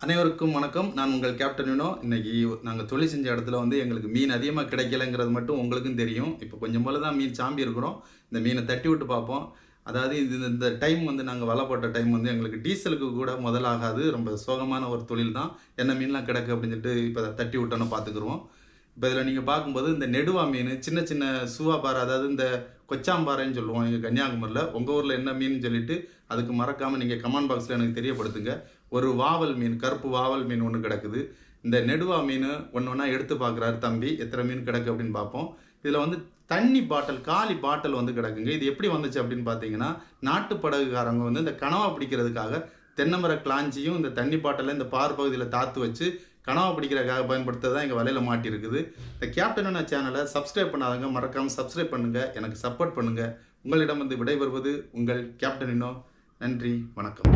அனைவருக்கும் வணக்கம். நான் உங்கள் கேப்டன் வினோ. இன்னைக்கு நாங்க தொழில் செஞ்ச இடத்துல எங்களுக்கு மீன் அதிகமா கிடைக்கலங்கிறது மட்டும் உங்களுக்கும் தெரியும். இப்போ கொஞ்சம் போல தான் மீன் சாம்பி இருக்கிறோம். இந்த மீனை தட்டி விட்டு பார்ப்போம். அதாவது இந்த டைம் நாங்க வலை போட்ட டைம் எங்களுக்கு டீசலுக்கு கூட முதலாகாது. ரொம்ப சோகமான ஒரு தொழில் தான். என்ன மீன்லாம் கிடக்கு அப்படின்னு சொல்லிட்டு இப்போ தட்டி விட்டோன்னு பார்த்துக்குருவோம். இப்போ இதில் நீங்கள் பார்க்கும்போது இந்த நெடுவா மீன், சின்ன சின்ன சுவாபாறை, அதாவது இந்த கொச்சாம்பாறைன்னு சொல்லுவோம் எங்கள் கன்னியாகுமரியில். உங்கள் ஊரில் என்ன மீன் சொல்லிட்டு அதுக்கு மறக்காமல் நீங்கள் கமெண்ட் பாக்ஸில் எனக்கு தெரியப்படுத்துங்க. ஒரு வாவல் மீன், கருப்பு வாவல் மீன் ஒன்று கிடக்குது. இந்த நெடுவா மீன் ஒன்று ஒன்றா எடுத்து பார்க்குறாரு தம்பி, எத்தனை மீன் கிடக்கு அப்படின்னு பார்ப்போம். இதில் தண்ணி பாட்டில், காலி பாட்டில் கிடக்குங்க. இது எப்படி வந்துச்சு அப்படின்னு பார்த்தீங்கன்னா, நாட்டு படகுக்காரங்க இந்த கனவா பிடிக்கிறதுக்காக தென்னமர கிளாஞ்சியும் இந்த தண்ணி பாட்டில் இந்த பார் பகுதியில் தாத்து வச்சு கனவா பிடிக்கிறதுக்காக பயன்படுத்த தான் எங்கள் வலையில் மாட்டியிருக்குது. இந்த கேப்டனான சேனலை சப்ஸ்கிரைப் பண்ணாதவங்க மறக்காமல் சப்ஸ்கிரைப் பண்ணுங்கள், எனக்கு சப்போர்ட் பண்ணுங்கள். உங்களிடம் விடைபெறுவது உங்கள் கேப்டன் வினோ. நன்றி, வணக்கம்.